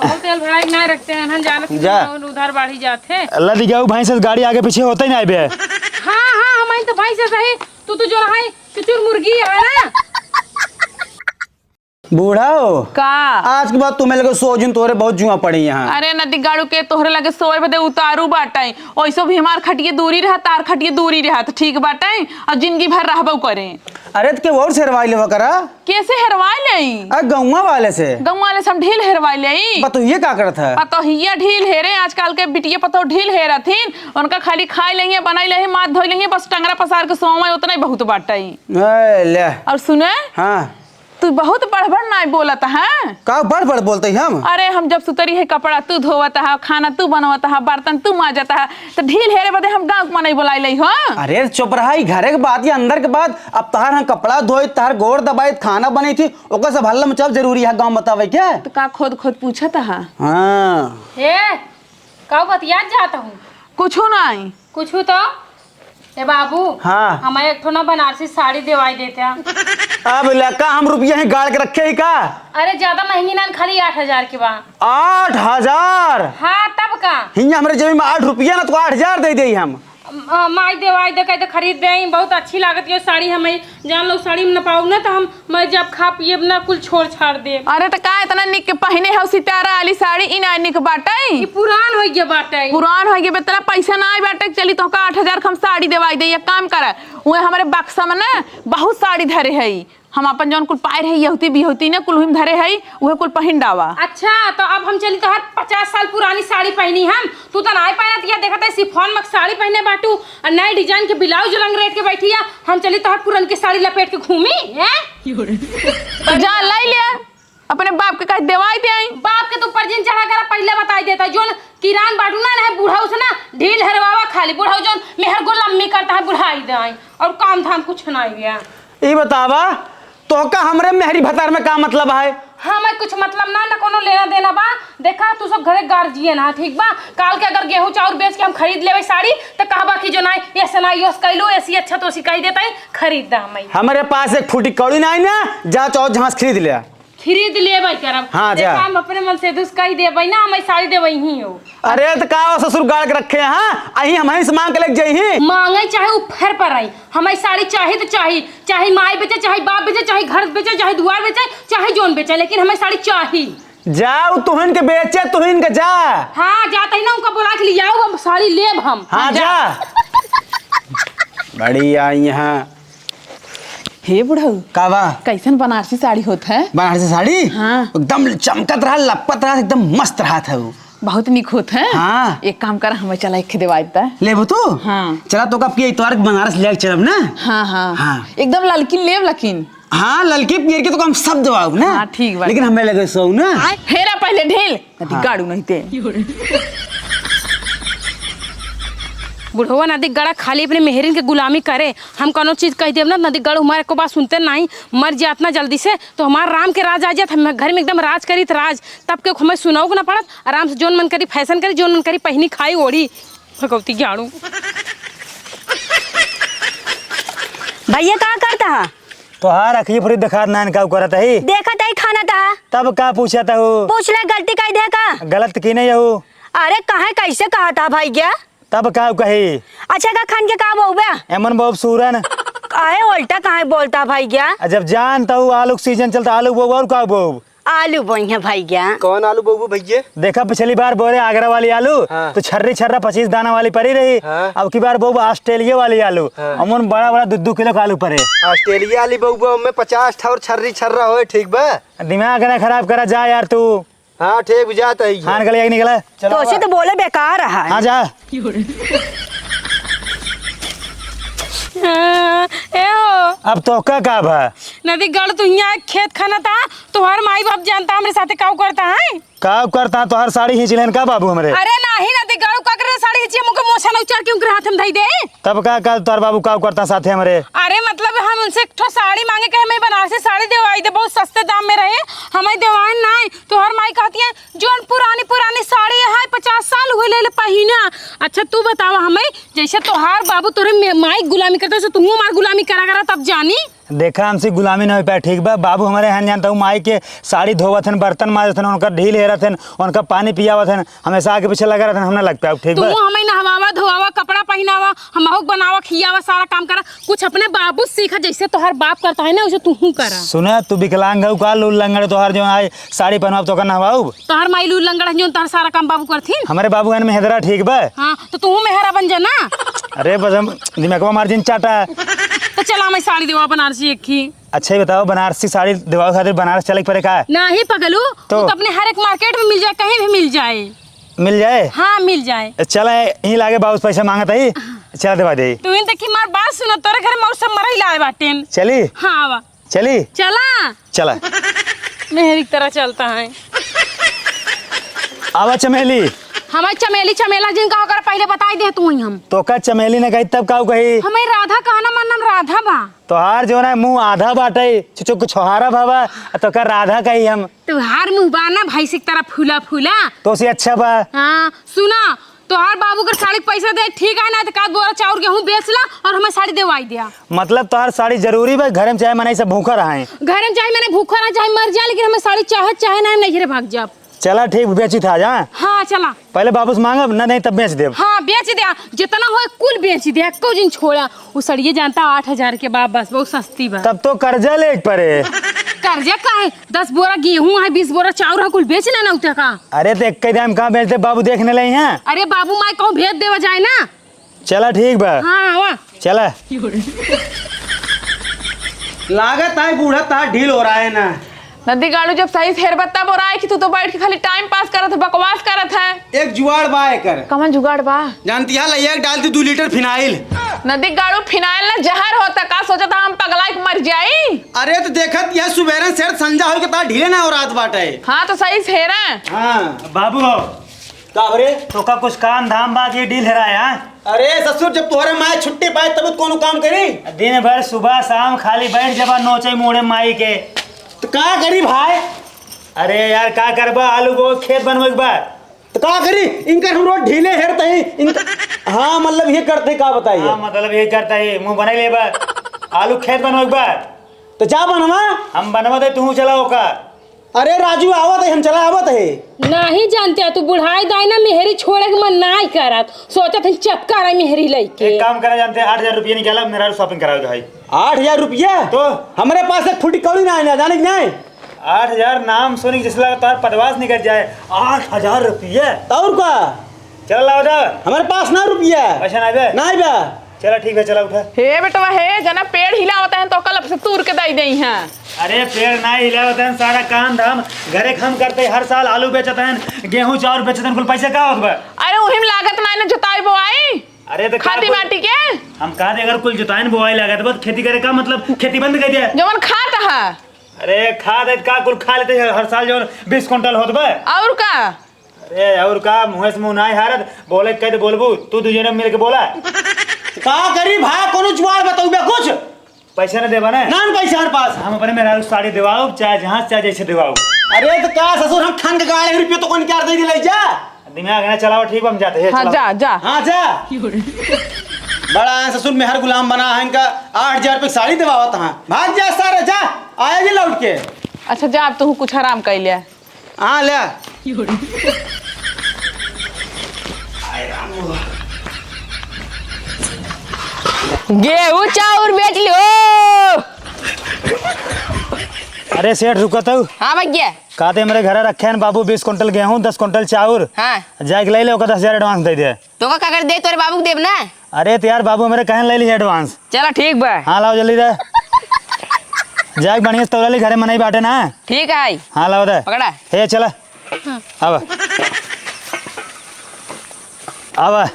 बहुत तेल भरा नहीं रखते हैं हम जाना उधर बाढ़ी जाते अल्लाह दी गाऊ भाई से गाड़ी आगे पीछे होता ही नहीं बे। हाँ हाँ हमारी तो भाई से सही तू तो जो है चुचुर मुर्गी है ना। बूढ़ा हो का आज के बाद तुम्हें लगे 100 दिन तोरे बहुत जुआ पड़ी यहाँ। अरे नदी गाड़ू के तोहरे लगे 100 बदे उतारू बाटाई ओइसो भी हमार खटिए दूरी रहा तार खटिए दूरी रहा तो ठीक बाटाई और जिंदगी भर रहबो करे। अरे तो के और हेरवाई लेवा करा कैसे हेरवाई ले गौवा वाले से सब ढील हेरवाई ले तो ये का करत है पतो हिया ढील हेरे आजकल के बिटिया पतो ढील हेरथिन उनका खाली खाई लेंगे बनाई लेंगे माथ धोई लेंगे बस टंगरा पसार के सोमा उतना ही बहुत बाटाई। ले और सुने हाँ तू बहुत बड़बड़ नहीं बोलत है का बड़ बोलते हम। अरे हम जब सुतरी है कपड़ा तू धोवता है खाना तू बनवाता है बर्तन तू मांजता है तो ढील हेरे बदे हम गाँव में नहीं बुलाई ली हो। अरे चुप रहा घरे के बात या अंदर के बात अब तहार हम कपड़ा धोए तहार गोड़ दबाई खाना बनी थी ओकर सब हल्ला मचाव जरूरी है गाँव बतावे क्या तो का खुद पूछा था। हाँ का बतिया जाता हूँ कुछ नहीं कुछ तो ए बाबू हाँ हमें एक ठो ना बनारसी साड़ी दिवाई देते हैं। अब लका हम रुपया ही गाड़ के रखे ही का। अरे ज्यादा महंगी ना खाली 8,000 की बात। 8,000 हाँ तब का हिंया हमारे जेब में 8 रुपया ना तो 8,000 दे दे हम। माई देवाई दे के खरीद दे बहुत अच्छी लागत ये साड़ी हमें जान लो साड़ी में न पाऊ ना तो हम मैं जब खा पिए ना कुल छोड़ छाड़ दे। अरे तो का इतना निक पहने है सितारा वाली साड़ी इन निक बाटे ये पुरान हो गया बाटे पुरान हो गया बेतला पैसा ना आई बाटे चली तो का 8,000 हम साड़ी देवाई दे एक काम करे वो हमारे बक्सा में ना बहुत साड़ी धरे है हम अपन जौन कुल पाए रही यहुती बिहुती ने कुल धरे है वह कुल पहन डावा। अच्छा तो अब हम चली तो हर 50 साल पुरानी साड़ी पहनी हम तू तो नहीं पहनत या देखा सिफॉन में साड़ी पहने बाटू और नए डिजाइन के ब्लाउज रंग रेट के बैठी है हम चली तो हर पुरान की साड़ी लपेट के घूमी है जा लाई ले अपने बाप के कह देवाई दे आई बाप के तो पर्जिन चढ़ा कर पहले बताई देता जोन किरान बाटू ना है बूढ़ा उसना ढील हरवावा खाली बूढ़ा जोन मेहर गो लम्मी करता है बुढ़ाई दे और काम धाम कुछ नहीं गया। ये बतावा तो का हमरे मेहरी भतार में का मतलब है। हाँ मैं कुछ मतलब ना कोनो लेना देना बा देखा तू सब घरे गार्जियन है ठीक बा काल के अगर गेहूं चाउर बेच के हम खरीद लेवे साड़ी तो कहबा की जो नहीं ऐसा ना योस कैलो ऐसी अच्छा तो सिखाई देता है खरीद दा मैं हमारे पास एक फूटी कौड़ी नहीं ना जा चाहो जहां से खरीद ले भाई करब हाँ जा हम अपने मन से दुस कही देबै ना मैं साड़ी देबै ही हो। अरे तो का ससुर गाड़ के रखे हैं अही हम से मांग के लेके जाई मांगे चाहे ऊपर पर आई हमें साड़ी चाहिए तो चाहिए चाहे माई बेचे चाहे बाप बेचे चाहे घर बेचे चाहे दुआर बेचे चाहे जोन बेचे लेकिन हमें साड़ी चाहिए। जाओ तुहन के बेचे तुहन के जा। हाँ जाते ही ना उनका बुला के ले आओ हम साड़ी लेब हम। हाँ जा बढ़िया यहाँ हे बुढ़ऊ कावा कैसन बनारसी साड़ी होता है बनारसी साड़ी हाँ एकदम चमकत रहा लपत रहा एकदम मस्त रहा था वो बहुत निक होता है। हाँ एक काम कर हमें चला एक दिवाई ले तू हाँ चला तो कब इतवार बनारस ले चलब ना। हाँ हाँ हाँ एकदम ललकी लेव लकीन हाँ ललकी पियर के तो हम सब दबाऊ ना। हाँ ठीक बा लेकिन हमें लगे सो ना हेरा पहले ढेल गाड़ू नहीं ते बुढ़वा नदी गड़ा खाली अपने मेहरिन के गुलामी करे हम कोनो चीज कह देव ना नदी गढ़ हमारे को बात सुनते नहीं मर जात ना जल्दी से तो हमारा राम के राज आ जात हम घर में एकदम राज करी राज तब के हमें सुनाओ ना पड़त आराम से जोन मन करी फैशन करी जोन मन करी पहनी खाई ओढ़ी भगवती जाड़ू। भैया कहाँ करता है तो हार अखी पूरी दिखा नान का करत है देखा था खाना था तब का पूछा था पूछ ले गलती कही दे का गलत की नहीं हो। अरे कहा कैसे कहा था भैया तब का कही अच्छा का खान के का बोबे एमन बहुत सूरन आए उल्टा कहा बोलता भैया जब जानता हूँ आलू सीजन चलता आलू बोब और का बोब आलू बढ़िया भैया कौन आलू बोबू भैया देखा पिछली बार बोले आगरा वाली आलू हाँ। तो छर्री 25 दाना वाली पड़ी रही हाँ। अब की बार बोब ऑस्ट्रेलिया वाली आलू हाँ। अमन बड़ा बड़ा 2-2 किलो का आलू पड़े ऑस्ट्रेलिया वाली बोबू में 50 ठा और छर्री छर्रा हो ठीक बा दिमाग ना खराब करा जा यार तू। हाँ ठीक बुझाता है हाँ निकल निकला तो उसे तो बोले बेकार रहा हाँ जा ए हो अब तो का भा नदी गढ़ तू यहाँ खेत खाना था तुम्हार माई बाप जानता हमारे साथे काऊ करता है का करता तो हर साड़ी खींच लेन का बाबू हमरे। अरे नहीं नदी गढ़ का करे साड़ी खींचिए मुके मोछा उचार के उनके हाथ में धई दे तब का तोर बाबू का करता साथे हमरे। अरे मतलब हम उनसे एक ठो साड़ी मांगे के हमें बनारसी साड़ी देवाई दे बहुत सस्ते दाम में रहे हमें देवाई नहीं तो हर माई कहती है जोन पुरानी साड़ी है 50 साल हुए ले पहिना अच्छा तू बतावा हमें, जैसे तोहार बाबू तोरे माई गुलामी करता है, तुम हमार गुलामी करा तब जानी। देखा हमसे गुलामी नहीं हो पाया, ठीक बा। बाबू हमारे यहाँ जानता हूँ माई के साड़ी धोवत हन, बर्तन माजत हन, उनका ढील हेरत हन, उनका पानी पियावत हन, हमेशा आगे पीछे लगा रहता हमने लग पाया, ठीक तू बा। हमें नहवावा धोवावा कपड़ा पहनावा, हम बनावा खियावा, सारा काम करा। कुछ अपने बाबू सीखा, जैसे तोहार बाप करता है ना वैसे तू करा। सुना तू विकलांग हो का, लूल लंगड़ तोहार जो है साड़ी पहनवाब तो नहवाऊ। तोहार माई लूल लंगड़ जो तोहार सारा काम बाबू करथिन। हमारे बाबू है मेहदरा, ठीक बा। हाँ तो तू मेहरा बन जाना। अरे बस हम दिमागवा मार्जिन चाटा। तो चला मैं साड़ी देवा बनारसी एक ही। अच्छा ही बताओ, बनारसी साड़ी दिवाओ खातिर बनारस चले के पड़े का? नहीं पगलू, तो अपने हर एक मार्केट में मिल जाए, कहीं भी मिल जाए। मिल जाए? हाँ मिल जाए। चला यहीं लागे बाबू पैसा मांगता ही, चला दिवा दे। तू इन देखी मार बात सुनो, तोरे घर में सब मरई लाए बाटेन। चली? हाँ आवा चली चला चला। मेहरी की तरह चलता है। आवा चमेली। हमारी चमेली चमेला जिनका होकर पहले बताई दे तू। हम तो का चमेली ने कही तब का कही? हमें राधा कहना मन नाम राधा बा। तोहार जो ना मुंह आधा बाटे, चुचुक छोहारा भावा, तो का राधा कही हम। तुहार मुँह बा ना भाई से तरह फूला फूला, तो उसे अच्छा बा। हाँ सुना, तोहार बाबू का साड़ी के पैसा दे, ठीक है ना? तो का बोरा चाउर गेहूं बेच ला और हमें साड़ी देवाई दिया। मतलब तोहार साड़ी जरूरी बा? घर में चाहे मनाई सब भूखा रहा है। घर में चाहे मैंने भूखा ना चाहे मर जाए, लेकिन हमें साड़ी चाहे ना नहीं रे भाग जा। चला ठीक, बेची था जा। हाँ चला। पहले बाबू से मांगब ना, नहीं तब बेच देब। हाँ बेच दिया, जितना हो कुल बेच दिया, को दिन छोड़ा। वो सड़िए जानता 8,000 के बाद, बस बहुत सस्ती बा। तब तो कर्जा ले पड़े। कर्जा का है? 10 बोरा गेहूं है, 20 बोरा चाउर है, कुल बेचना ना उठा का। अरे तो एक दाम कहाँ बेचते बाबू, देखने लगे हैं। अरे बाबू माई कहूँ भेज देवा जाए ना। चला ठीक बा। हाँ वाह चला। लागत है बूढ़ा तार ढील हो रहा है ना। नदी गाड़ू जब सही से हेरबत्ता बोरा है कि तू तो बैठ के खाली टाइम पास करत है, बकवास करत है। एक जुगाड़ बा कर। कमन जुगाड़ बा? जानती है लैया डालती 2 लीटर फिनाइल। नदी गाड़ू फिनाइल ना जहर होता का, सोचा था हम पगला के मर जाई। अरे तो देखत यह सुबेरे से संजा हो के तार ढीले ना हो रात बाटे। हाँ तो सही से हेरा। हाँ बाबू का बरे तो का कुछ काम धाम बात ये डील हेरा है? अरे ससुर जब तोहरे माए छुट्टी पाए तब कौन काम करी? दिन भर सुबह शाम खाली बैठ जबा नोचे मुड़े माई के। तो का करी भाई? अरे यार का करबा, आलू को खेत बनवे के बाद तो का करी? इनकर हम रोज ढीले हेरते हैं इनका। हाँ मतलब ये करते का बताइए। हाँ मतलब ये करता है, मुंह बनाई ले बा आलू खेत बनवे के बाद। तो जा बनवा, हम बनवा दे, तू चला होका। अरे राजू आवत है, हम चला आवत है। नहीं जानते तू बुढ़ाई दाई ना, मेहरी छोड़े के मन नहीं करत, सोचत है चपका रही मेहरी लेके। एक काम करा जानते हैं, 8,000 रुपये निकाला, मेरा शॉपिंग कराओ भाई। 8,000 रुपया? तो हमारे पास एक फुटी कौड़ी ना है, जाने की नहीं। 8,000 नाम सुनी जिस लगातार पदवास निकल जाए। 8,000 रुपये और का? चल लाओ जा। हमारे पास ना रुपया पैसा नहीं बे? नहीं बा। चला ठीक है, चला उठा। हे बेटवा हे, जना पेड़ हिला होता है तो कल से तूर के दई दई हैं। अरे पेड़ ना हिलावत हैं, सारा काम धाम घरे हम करते, हर साल आलू बेचते हैं, गेहूं चाउर बेचते हैं, कुल पैसे का होत बा? अरे उहिम लागत ना ना जुताई बोआई। अरे तो खाती माटी के हम कहा दे, अगर कुल जुताई बुआई लागत बस खेती करे का मतलब खेती बंद कर दिया। जवन खात है। अरे खाद का कुल खा लेते हैं, हर साल जो 20 क्विंटल होत बा। और का? अरे और का मुँह से मुँह ना हारत, बोले कह दे बोलबू, तू दूजे ने मिल के बोला। का करी भाई? कोनो जुआर बताऊ बे कुछ? पैसा न देवा ना? नान पैसा हमारे पास। हम अपने मेहरारू साड़ी दिवाओ, चाहे जहाँ चाहे जैसे दिवाओ। अरे तो क्या ससुर, हम ठंड के गाड़े रुपये तो कौन क्या दे ले जा। दिमाग है ना, चलाओ ठीक है, हम जाते हैं। हाँ जा जा। हाँ जा। बड़ा है ससुर में हर गुलाम बना है इनका। 8,000 रुपये साड़ी दिवावत हाँ। भाग जा सारा, जा आया जी लौट के। अच्छा जा, अब तू कुछ आराम कर लिया। हाँ ले। गेहूं चाउर बेच लो। अरे सेठ रुका तो। हाँ भैया। कहते मेरे घर रखे हैं बाबू 20 क्विंटल गेहूं, 10 क्विंटल चाउर। हाँ जाके ले लो, 10,000 एडवांस दे दे। तो का कर दे, तोरे बाबू को देब ना। अरे तो यार बाबू मेरे कहने ले ली एडवांस। चलो ठीक बा। हाँ लाओ जल्दी दे। जाके बढ़िया से तौला ली, घरे मनाई बाटे ना। ठीक है। हाँ लाओ दे। पकड़ा। हे चला अब अब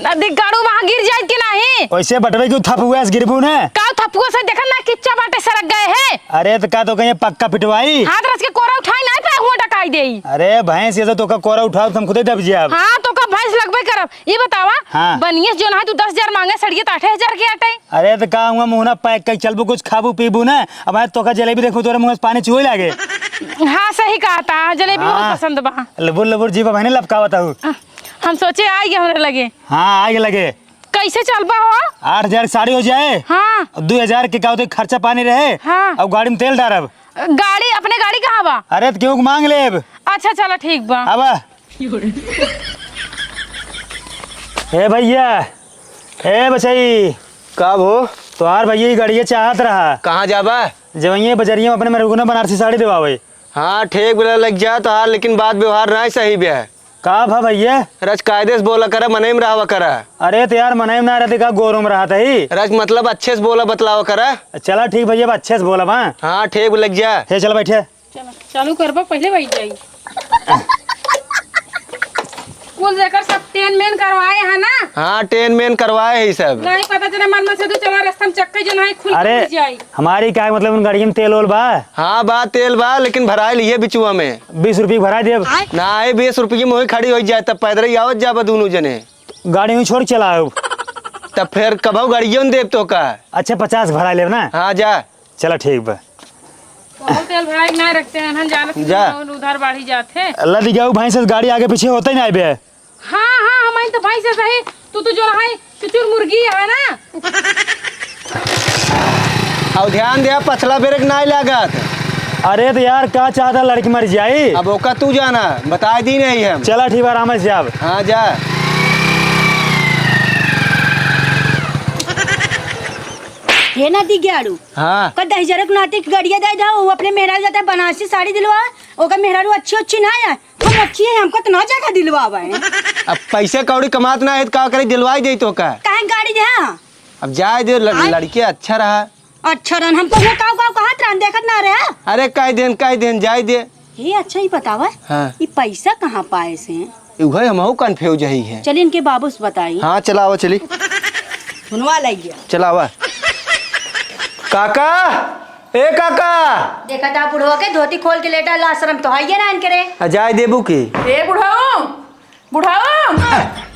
नदी गाड़ू वहाँ गिर जाए कि नहीं? वैसे बटवे क्यों थप हुआ गिरबू ने? का थपुआ से देखा ना किच्चा बाटे सरक गए हैं। अरे तो का तो कहीं पक्का पिटवाई। हाथ रस के कोरा उठाई नहीं पे हुआ टकाई देई। अरे भैंस ये तो का कोरा उठाओ, तुम खुदे दब जिया। हाँ तो का भैंस लगबे करब। ये बतावा हाँ। बनिए जो ना तू 10,000 मांगे, सड़िए तो 8,000 के आटे। अरे तो का हुआ मुंह ना पैक कर चलबू, कुछ खाबू पीबू ना। अब तो का जलेबी देखो तोरे मुंह से पानी चुहे लागे। हाँ सही कहा था, जलेबी बहुत पसंद बा। लबुर लबुर जी बहने लपकावत हूँ। हम सोचे आ गया हमरे लगे। हाँ आगे लगे। कैसे चलबा हो? 8,000 की साड़ी हो जाए। हाँ 2,000 के का खर्चा पानी रहे। हाँ। अब गाड़ी में तेल डालब। गाड़ी अपने गाड़ी कहाँ बा? अरे तो क्यों मांग ले अब। अच्छा चलो ठीक बा। अब ए भैया, ए बचाई कब हो? तोहार भैया की गाड़िया चाहत रहा। कहाँ जाबा? जवैये बजरिया में अपने मेरे को ना बनारसी साड़ी दिवावे। हाँ ठीक बोला लग जा तो हार, लेकिन बात व्यवहार ना सही भी है। का भा भैया? रज कायदे से बोला करा, मने में रहा करा। अरे तो यार मनाई में ना रहते का गोरों में रहा था ही। रज मतलब अच्छे से बोला बतलावा करा। चला ठीक भैया, अब अच्छे से बोला बा। हाँ ठीक लग जा। हे चल बैठे। चलो चालू करबा, पहले बैठ जाई। कुल देकर सब टेन मेन करवाए है ना? हाँ टेन मेन करवाए ही सब। नहीं पता चला मन में से तो चला रास्ता में चक्के जो नहीं खुल अरे जाई। हमारी क्या मतलब उन गाड़ियों में तेल ओल बा। हाँ बा तेल बा, लेकिन भराए लिए बिचुआ में 20 रुपये भरा दे। ना 20 रुपये में वही खड़ी हो जाए, तब पैदल ही आवत जाबा दोनों जने। गाड़ी में छोड़ चला। तब फिर कब गाड़ियों देव तो का। अच्छा 50 भरा ले ना। हाँ जा। चला ठीक बा। बहुत तेल भराई नहीं रखते हैं, हम जानते जा। हैं उधर बढ़ी जाते। अल्लाह दी जाऊ भाई से गाड़ी आगे पीछे होता ही नहीं बे। हाँ हाँ हमारी तो भाई से सही। तू तो जो है चुचुर मुर्गी है ना। और ध्यान दे पछला ब्रेक नहीं लागत। अरे तो यार क्या चाहता लड़की मर जाई। अब ओका तू जाना, बता दी नहीं हम। चला ठीक बा, आराम से जाब। हाँ जा। ये ना दी गयाड़ू हाँ का 10,000 नाटिक गड़िया दे जाओ, वो अपने मेहरारू जाता है बनारसी साड़ी दिलवा। ओका मेहरारू अच्छी अच्छी ना है, हम अच्छी है, हमको तो ना जगह दिलवावा है। अब पैसे कौड़ी कमात ना है तो का करे, दिलवाई दे तो का। काहे गाड़ी दे? हाँ अब जाए दे, लड़के अच्छा रहा। अच्छा रन हमको वो काव काव कहत रहन, देखत ना रहे। अरे कह देन जाए दे। ये अच्छा ही बतावा। हाँ। ये पैसा कहाँ पाए से? वही हम कंफ्यूज ही है। चलिए इनके बाबू से बताई। हाँ चलावा चली। सुनवा लगिया चलावा। काका, ए काका। देखा था बुढ़वा के धोती खोल के लेटा लाशरम तो है ना इनके रे। जाए देबू की। ए बुढ़ाऊ बुढ़ाऊ।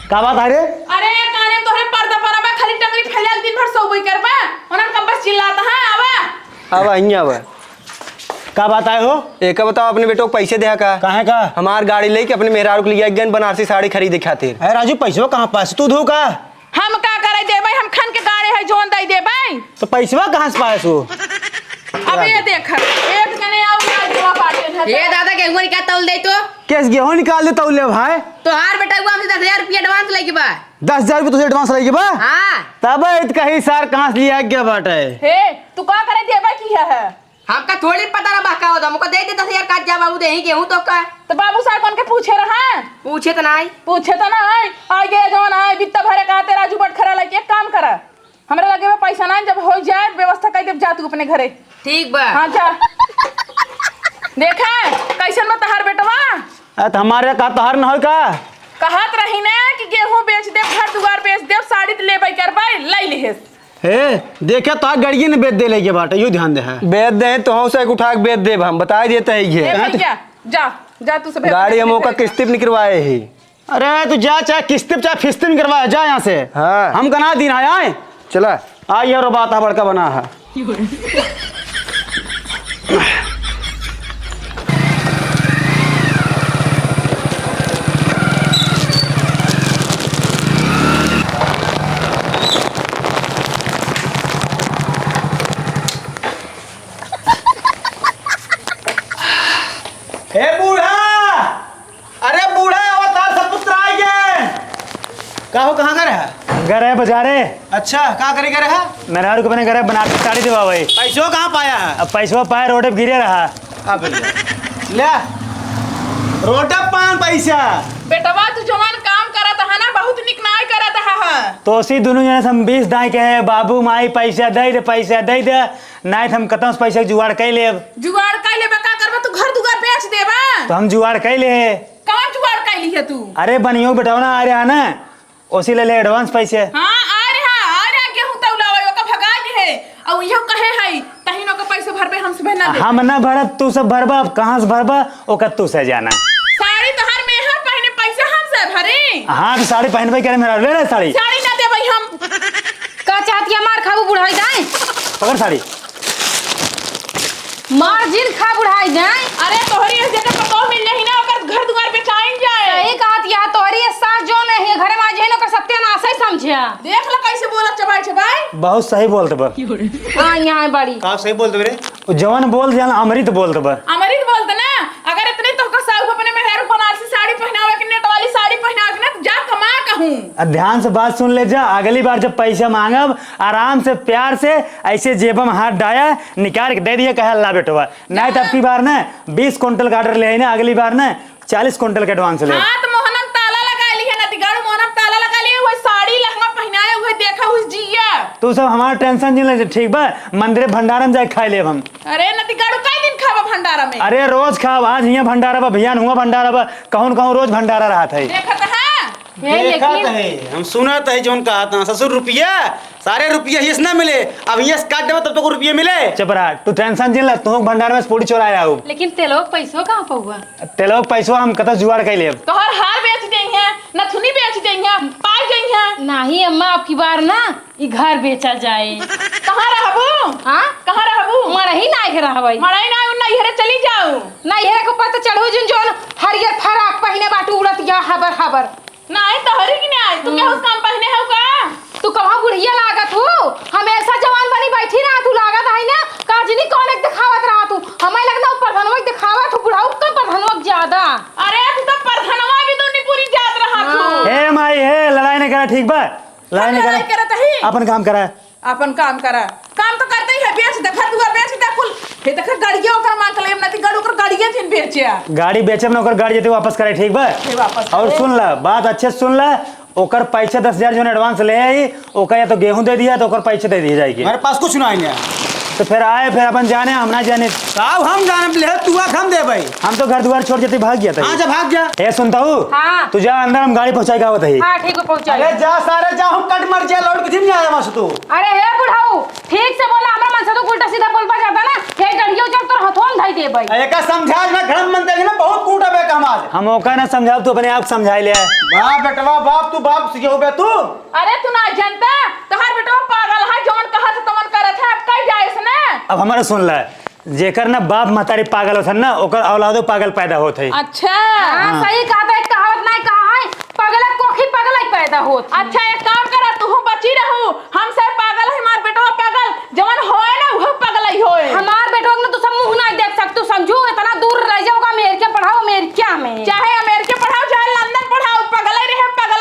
का बात है रे? अरे काने में तोहरे पर्दा परा बा, खाली टंगरी फैलाल दिन भर सोबई करबा। ओनन कब बस चिल्लाता है। आवा अब अहिया आवा। का बात आए हो? एक बताओ अपने बेटो को पैसे दे का। कहाँ का? हमार गाड़ी लेके अपने मेहरारू के लिए एक बनारसी साड़ी खरीदे खातिर। अरे राजू पैसवा कहाँ पास तू धो का? हम का करे देबै, हम खन के गाड़ी है जोन दई देबै। तो पैसवा कहाँ से पास हो? अब ये देख एक कने आउ ना देवा पाटे है। ये दादा गेहूं निकाल तौल दे तो। कैसे गेहूँ निकाल दे तौले भाई? तो हार बेटा हुआ हमसे 10,000 रुपया एडवांस लेके बा। 10,000 रुपये तुझे एडवांस लगे बा? हाँ तब कहीं सार कहाँ से लिया गया बाटे? हे तू का करे देबै की है? हमका थोड़ी पता रहा का होता, हमको दे 10,000 काट जा बाबू, दे ही गेहूं तो का। तो बाबू साहब कौन के पूछे रहा? पूछे तो नहीं। पूछे तो ना आ गए जोन है बित्ता भरे कहते राजू बट खरा लगे। एक काम कर, हमरे लगे में पैसा ना, जब हो जाए व्यवस्था कर दे, जा तू अपने घरे। ठीक बा। हाँ जा। देखा कैसन में तहार बेटवा तो हमारे का तोहर न हो का? कहत रही ना कि गेहूं बेच दे, घर दुआर बेच दे, साड़ी लेबै करबै, लई लिहेस। हे देखे तो गाड़िए ने बेच दे लेके बाटे, यू ध्यान दे। है बेच दे तो हम से उठा के बेच देब, हम बता देते हैं ए ये। भैया जा जा तू सब गाड़ी हम ओका किस्ती पे निकलवाए ही। अरे तू जा, चाहे किस्ती चाहे फिस्ती में करवाया जा यहाँ से। हाँ। हम कना दिन आए चला आई और बात है बड़का बना है। हे बूढ़ा, अरे बूढ़ा अवतार सपुत्र आ गए। का हो कहाँ कर है? घर है बाजारे। अच्छा कहाँ करे करे है? मेरे हार को मैंने घर बनारसी साड़ी दिवा भाई। पैसों कहाँ पाया है? अब पैसा पाए रोड पे गिरे रहा। अब ले रोटा पान पैसा। बेटवा तू जवान काम करत है ना, बहुत निक नाय करत है। तो उसी दोनों जने से हम 20 दाई के है, बाबू माई पैसा दे दे, पैसा दे दे, नहीं तो हम कतौ से पैसा जुगाड़ कर लेब। जुगाड़ कर लेबा का करबा? तू घर दुआर बेच देबा। तो हम जुगाड़ कर ले। कौन जुगाड़ कर ली है तू? अरे बनियो बेटौना आ रहा है ना, उसी ले ले एडवांस पैसे। हाँ आ रहा गेहूं तौलावे ओका भगा दे है और इहो कहे है तहिनो के पैसे भरबे, हमसे बहना दे। हम ना भरब, तू सब भरबा, अब कहाँ से भरबा ओका तू से जाना। साड़ी तोहर मेहर पहने पैसा हमसे भरे। हाँ तो साड़ी पहनबे करे, मेरा ले रहे साड़ी। साड़ी ना देबै हम। का चाहती है मार खाबू बुढ़ाई जाए? पकड़ साड़ी। मार्जिन खा बुढ़ाई जाए। अरे तोहरी इस जगह पतो मिल जाही ना ओकर घर दुआर बेचाइन जाए। सही कहत या तोहरी सास जो नहीं है घरे में आज है ना ओकर सत्यानाश ही समझिया। देख लो कैसे बोला चबाई। बहुत सही बोलते बा। हां यहाँ बड़ी का सही बोलते रे? जवन बोल दिया अमृत बोलते बा। अमृत बोलते ना अगर इतने तो का साहब अपने मेहर बनारसी साड़ी पहनावे के नेट वाली साड़ी पहनावे के ना जा कमा कहूं। ध्यान से बात सुन ले जा, अगली बार जब पैसा मांगब आराम से प्यार से ऐसे जेब में हाथ डाया निकाल के दे दिए कहे ला बेटवा। नहीं तो अब की बार ना 20 क्विंटल का ऑर्डर ले आई ना, अगली बार ना 40 क्विंटल का एडवांस ले। हां तो मोहनम ताला लगा ली है नदी गाड़ू मोहनम ताला लगा ली वो साड़ी लहंगा पहनाए हुए देखा उस जिया। तू सब हमारा टेंशन नहीं ले ठीक बा, मंदिर भंडारा में जाके खाई ले हम। अरे नदी गाड़ू कई दिन खावा भंडारा में? अरे रोज खाओ, आज यहाँ भंडारा बा भैया हुआ भंडारा बा, कहूँ कहूँ रोज भंडारा रहा था। देखत है देखा है हम सुना था जोन कहा था ससुर रुपया सारे रुपया ही ना मिले, अब ये काट देव तब तो रुपये मिले। चपरा तू टेंशन जिन ला, तू भंडार में पूरी चोराया हो। लेकिन तेलोग पैसों कहाँ पहुआ? तेलोग पैसों हम कत जुगाड़ कर ले। तोहर हार बेच देई है नथुनी बेच देई है पाई देई है। नहीं अम्मा अब की बार ना ई घर बेचा जाए। कहां रहबू? हां कहां रहबू? मरही ना के रहबै। मड़ाई ना उन नैहरे चली जाऊ। नहीं है को पता चढ़ो जिन जोन हरियर फराक पहिने बाटू उड़त या हबर हबर। नहीं तोहरी की नहीं तू क्या उस काम पहने है का? तू कहाँ बुढ़िया लागत हो? हमेशा जवान बनी बैठी रहा तू लागत है ना काजनी कौन एक दिखावत रहा तू हमें लगता ऊपर धनवा दिखावत हो बुढ़ाऊ कम पर धनवा ज्यादा। अरे तू तो परधनवा भी तो नहीं पूरी जात रहा तू। हे माई हे लड़ाई नहीं करा ठीक बा, लड़ाई नहीं लड़ाई करत करा, ही। अपन काम करा। अपन काम करा काम तो करते ही है बेच दे घर दुआर बेच दे कुल हे देख गाड़िया ओकर मांग ले नती गाड़ी ओकर गाड़िया थिन बेचिया। गाड़ी बेचब ना ओकर गाड़ी जते वापस करे ठीक बा। वापस और सुन ला बात अच्छे से सुन ला, ओकर पैसा 10,000 जो एडवांस ले आई ओकर या तो गेहूं दे दिया तो ओकर पैसे दे दिए जाएगी। हमारे पास कुछ नहीं है तो फिर आए फिर अपन जाने हम ना जाने साहब हम जाने ले तू हम दे भाई। हम तो घर द्वार छोड़ जाते भाग गया था। हाँ जा भाग जा। ए सुनता हूँ हाँ। तू जा अंदर हम गाड़ी पहुंचाएगा होता ही। हाँ ठीक है पहुंचा। अरे जा सारे जा हम कट मर जा लौट के जिम जाए मस्त तू। अरे हे बुढ़ाऊ ठीक से बोला हमरा मन से तो उल्टा सीधा बोल पा जाता ना हे गड़ियो जब तोर हथों धई दे भाई। एक समझा ना घर मन दे ना बहुत कूटा बे हम आज। हम ओका ना समझाओ तू अपने आप समझाई ले। वाह बेटवा बाप तू बाप से हो बे तू। अरे तू ना जानता तोहार बेटवा पागल है जौन कहा था तमन करत है अब कई जाए से ना। अब हमारा सुन ला, जेकर ना बाप महतारी पागल होथन ना ओकर औलादो पागल पैदा होत है। अच्छा हाँ सही कहा था एक कहावत नहीं कहा है पगला कोखी पगला ही पैदा होत। अच्छा एक काम करा तू बची रहू हम सब पागल है हमार बेटवा पागल जवन होए ना वो पागल ही होए। हमार बेटो ने तो सब मुंह नहीं देख सकतू समझू इतना दूर रह जाओगा अमेरिका पढ़ाओ अमेरिका में चाहे अमेरिका पढ़ाओ चाहे लंदन पढ़ाओ पागल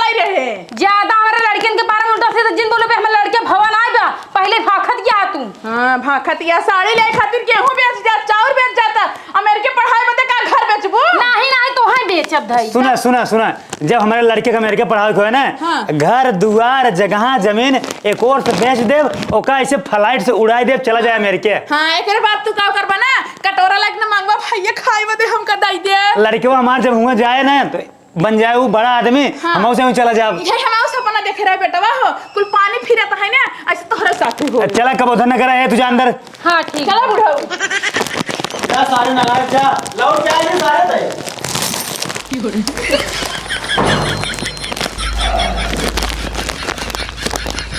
ही रहे। ज्यादा हमारे लड़कियन के बारे में उल्टा सीधा जिन बोले पे हमें लड़के भवन आए बा पहले भाखत क्या तू। हां भाखत या साड़ी ले खातिर गेहूं बेच जा चाउर बेच जाता अमेरिका पढ़ाई बते का घर बेचबू। नहीं नहीं तो है बेचब धई। सुना सुना सुना जब हमारे लड़के का अमेरिका पढ़ावे को है ना हाँ। घर दुआर जगह जमीन एक और से बेच देव ओका ऐसे फ्लाइट से उड़ाई देव चला जाए अमेरिका। हां एकरे बाद तू का करबा ना कटोरा लाइक ना मांगबा भैया खाई बदे हमका दई दे। लड़के वो हमारे जब हुआ जाए ना तो बन जाए वो बड़ा आदमी हाँ। हम उसे चला जाए। ये हमारा सपना देख रहा है बेटवा हो कुल पानी फिरत है ना ऐसे तोहरा साथी हो। चला कब उधर न करा है तुझे अंदर। हाँ ठीक चलो बुढ़ाऊ जा सारे नगाड़ जा लौट के आइए सारे।